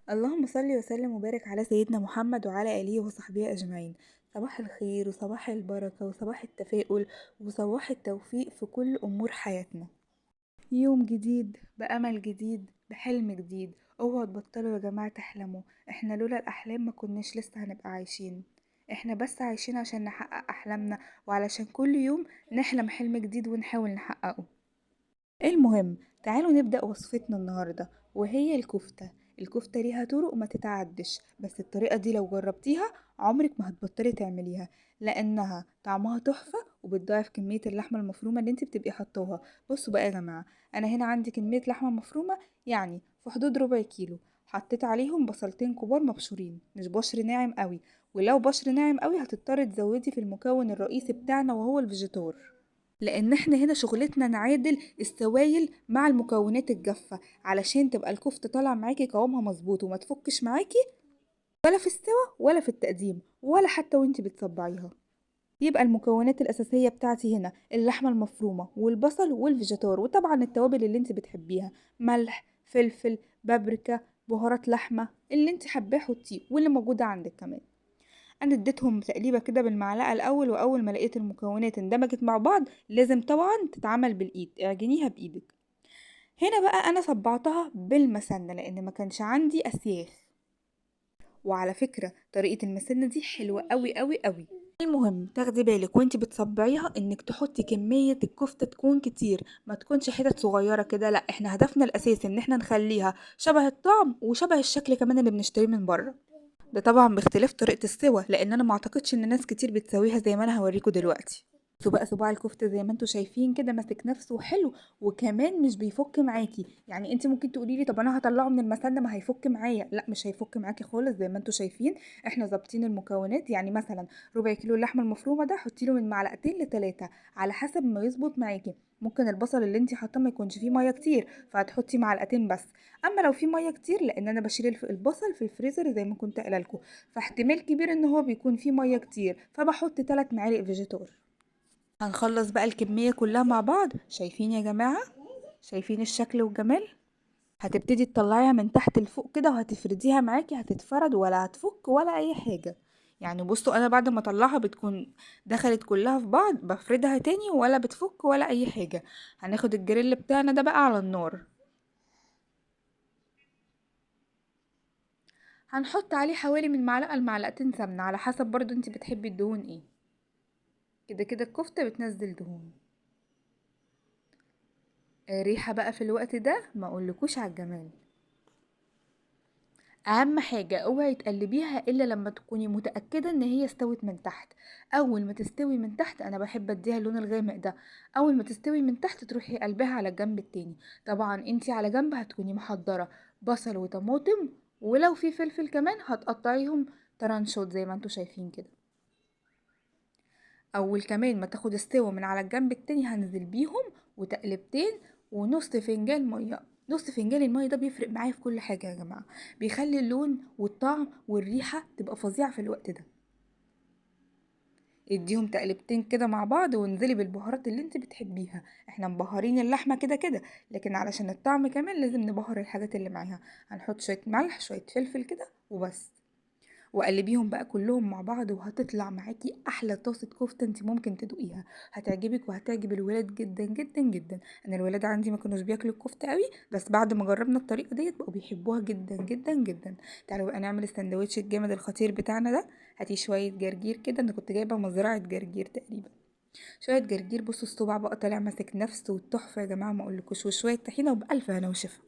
اللهم صل وسلم وبارك على سيدنا محمد وعلى آله وصحبه أجمعين. صباح الخير وصباح البركة وصباح التفاؤل وصباح التوفيق في كل أمور حياتنا. يوم جديد بأمل جديد بحلم جديد. اوعوا تبطلوا يا جماعة تحلموا. احنا لولا الأحلام ما كناش لسه هنبقى عايشين. احنا بس عايشين عشان نحقق أحلامنا، وعلشان كل يوم نحلم حلم جديد ونحاول نحققه. المهم، تعالوا نبدأ وصفتنا النهاردة، وهي الكفتة. الكفتة ليها طرق ما تتعدش، بس الطريقة دي لو جربتيها عمرك ما هتبطلي تعمليها، لأنها طعمها تحفة وبتضاعف كمية اللحمة المفرومة اللي انت بتبقي حطوها. بصوا بقى يا جماعة، أنا هنا عندي كمية لحمة مفرومة يعني في حدود ربع كيلو. حطيت عليهم بصلتين كبار مبشورين، مش بشر ناعم قوي، ولو بشر ناعم قوي هتضطري تزودي في المكون الرئيسي بتاعنا وهو الفيجيتار، لان احنا هنا شغلتنا نعادل السوائل مع المكونات الجافة علشان تبقى الكفتة طالعة معاكي قوامها مظبوط وما تفكش معاكي، ولا في السوا ولا في التقديم ولا حتى وانتي بتصبعيها. يبقى المكونات الأساسية بتاعتي هنا اللحمة المفرومة والبصل والفيجيتار، وطبعا التوابل اللي انتي بتحبيها: ملح، فلفل، بابريكا، بهارات لحمة اللي انتي حباه حطيه واللي موجودة عندك كمان. انا اديتهم تقليبه كده بالمعلقه الاول، واول ما لقيت المكونات اندمجت مع بعض لازم طبعا تتعمل بالايد، اعجنيها بايدك. هنا بقى انا صبعتها بالمسنه لان ما كانش عندي اسياخ. وعلى فكره طريقه المسنه دي حلوه قوي قوي قوي. المهم تاخدي بالك وانتي بتصبعيها انك تحطي كميه الكفته تكون كتير، ما تكونش حتت صغيره كده، لا احنا هدفنا الاساسي ان احنا نخليها شبه الطعم وشبه الشكل كمان اللي بنشتريه من بره. ده طبعا باختلاف طريقة السوا، لان انا ما اعتقدش ان ناس كتير بتسويها زي ما انا هوريكم دلوقتي. بصوا بقى صباع الكفتة زي ما انتوا شايفين كده ماسك نفسه حلو، وكمان مش بيفك معاكي. يعني انت ممكن تقولي لي طب انا هطلعه من المسنة ما هيفك معايا، لا مش هيفك معاكي خالص زي ما انتوا شايفين. احنا ظابطين المكونات، يعني مثلا ربع كيلو اللحمة المفرومة ده حطي له من معلقتين لتلاتة على حسب ما يظبط معاكي. ممكن البصل اللي انت حاطاه ما يكونش فيه ميه كتير فهتحطي معلقتين بس. اما لو في ميه كتير، لان انا بشيل البصل في الفريزر زي ما كنت قايله لكم، فاحتمال كبير ان هو بيكون فيه ميه كتير فبحط 3 معالق فيجيتار. هنخلص بقى الكميه كلها مع بعض. شايفين يا جماعه؟ شايفين الشكل والجمال؟ هتبتدي تطلعيها من تحت لفوق كده وهتفرديها معاكي، هتتفرد ولا هتفك ولا اي حاجه. يعني بصوا انا بعد ما اطلعها بتكون دخلت كلها في بعض، بفردها تاني ولا بتفك ولا اي حاجه. هناخد الجريل بتاعنا ده بقى على النار، هنحط عليه حوالي من معلقه لمعلقتين سمنه على حسب برضو انت بتحبي الدهون ايه. كده كده الكفتة بتنزل دهون. ريحة بقى في الوقت ده ما اقولكوش على الجمال. اهم حاجة اوعي تقلبيها الا لما تكوني متأكدة ان هي استوت من تحت. اول ما تستوي من تحت، انا بحب اديها اللون الغامق ده، اول ما تستوي من تحت تروحي قلبها على الجنب التاني. طبعا انتي على جنب هتكوني محضرة بصل وطماطم، ولو في فلفل كمان هتقطعيهم ترانشوت زي ما انتوا شايفين كده. اول كمان ما تاخد استوى من على الجنب التاني هنزل بيهم وتقلبتين ونص فنجان ميه. نص فنجان الميه ده بيفرق معايا في كل حاجه يا جماعه، بيخلي اللون والطعم والريحه تبقى فظيعه في الوقت ده. اديهم تقلبتين كده مع بعض وانزلي بالبهارات اللي انت بتحبيها. احنا مبهرين اللحمه كده كده، لكن علشان الطعم كمان لازم نبهر الحاجات اللي معاها. هنحط شويه ملح شويه فلفل كده وبس، وقلبيهم بقى كلهم مع بعض وهتطلع معاكي احلى طاسه كفته انت ممكن تدوقيها. هتعجبك وهتعجب الولاد جدا جدا جدا. انا الولاد عندي ما كانوش بياكلوا الكفته قوي، بس بعد ما جربنا الطريقه ديت بقوا بيحبوها جدا جدا جدا. تعالوا بقى نعمل السندوتش الجامد الخطير بتاعنا ده. هاتي شويه جرجير كده، انا كنت جايبه مزرعه جرجير تقريبا. شويه جرجير، بصوا الصباع بقى طالع ماسك نفسه والتحفه يا جماعه ما اقولكوش، وشويه طحينه وبألف هنا وشفا.